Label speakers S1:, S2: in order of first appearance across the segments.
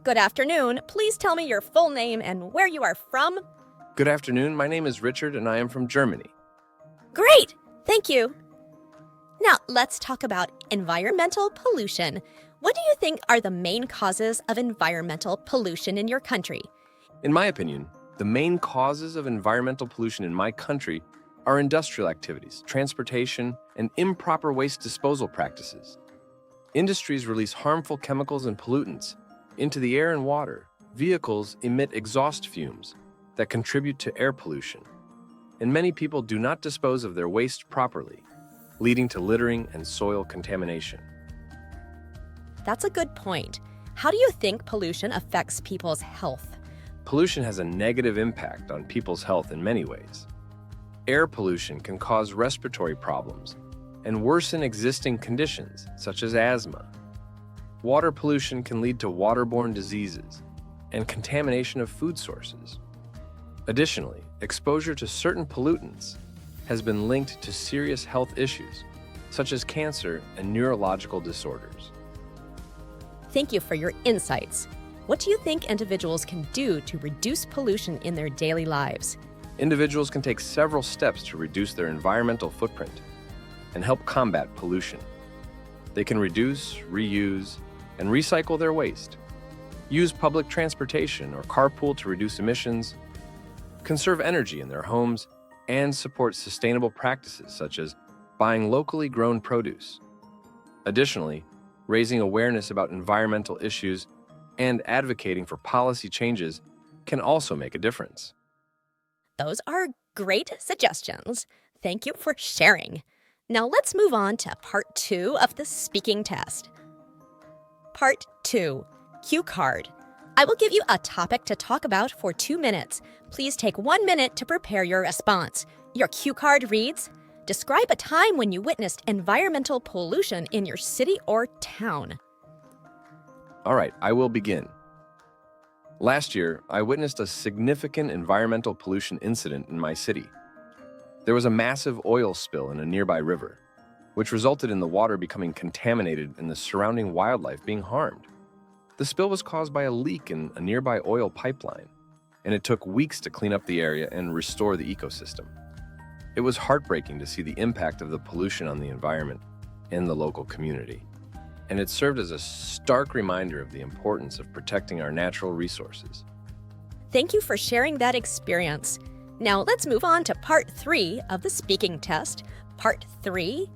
S1: Good afternoon. Please tell me your full name and where you are from.
S2: Good afternoon. My name is Richard and I am from Germany.
S1: Great! Thank you. Now, let's talk about environmental pollution. What do you think are the main causes of environmental pollution in your country?
S2: In my opinion, the main causes of environmental pollution in my country are industrial activities, transportation, and improper waste disposal practices. Industries release harmful chemicals and pollutants into the air and water. Vehicles emit exhaust fumes that contribute to air pollution. And many people do not dispose of their waste properly, leading to littering and soil contamination.
S1: That's a good point. How do you think pollution affects people's health?
S2: Pollution has a negative impact on people's health in many ways. Air pollution can cause respiratory problems and worsen existing conditions such as asthma. Water pollution can lead to waterborne diseases and contamination of food sources. Additionally, exposure to certain pollutants has been linked to serious health issues such as cancer and neurological disorders.
S1: Thank you for your insights. What do you think individuals can do to reduce pollution in their daily lives?
S2: Individuals can take several steps to reduce their environmental footprint and help combat pollution. They can reduce, reuse, and recycle their waste, use public transportation or carpool to reduce emissions, conserve energy in their homes, and support sustainable practices such as buying locally grown produce. Additionally, raising awareness about environmental issues and advocating for policy changes can also make a difference.
S1: Those are great suggestions. Thank you for sharing. Now let's move on to part 2 of the speaking test. Part 2, Cue card. I will give you a topic to talk about for 2 minutes. Please take 1 minute to prepare your response. Your cue card reads, describe a time when you witnessed environmental pollution in your city or town.
S2: All right, I will begin. Last year, I witnessed a significant environmental pollution incident in my city. There was a massive oil spill in a nearby river, which resulted in the water becoming contaminated and the surrounding wildlife being harmed. The spill was caused by a leak in a nearby oil pipeline, and it took weeks to clean up the area and restore the ecosystem. It was heartbreaking to see the impact of the pollution on the environment and the local community, and it served as a stark reminder of the importance of protecting our natural resources.
S1: Thank you for sharing that experience. Now let's move on to part 3 of the speaking test. Part 3,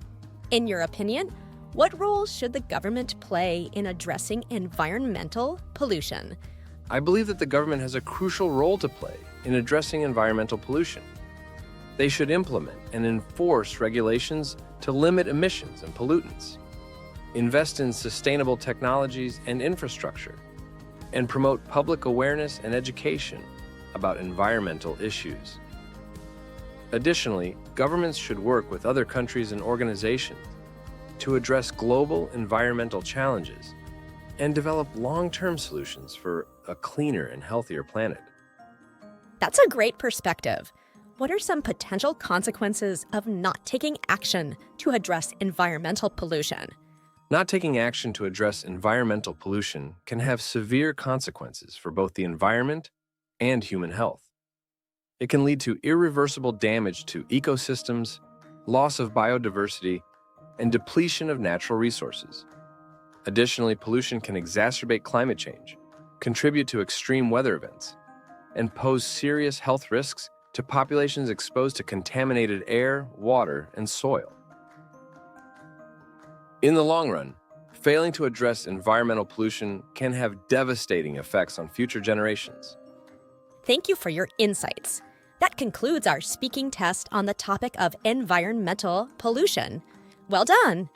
S1: in your opinion, what role should the government play in addressing environmental pollution?
S2: I believe that the government has a crucial role to play in addressing environmental pollution. They should implement and enforce regulations to limit emissions and pollutants, invest in sustainable technologies and infrastructure, and promote public awareness and education about environmental issues. Additionally, governments should work with other countries and organizations to address global environmental challenges and develop long-term solutions for a cleaner and healthier planet.
S1: That's a great perspective. What are some potential consequences of not taking action to address environmental pollution?
S2: Not taking action to address environmental pollution can have severe consequences for both the environment and human health. It can lead to irreversible damage to ecosystems, loss of biodiversity, and depletion of natural resources. Additionally, pollution can exacerbate climate change, contribute to extreme weather events, and pose serious health risks to populations exposed to contaminated air, water, and soil. In the long run, failing to address environmental pollution can have devastating effects on future generations.
S1: Thank you for your insights. That concludes our speaking test on the topic of environmental pollution. Well done!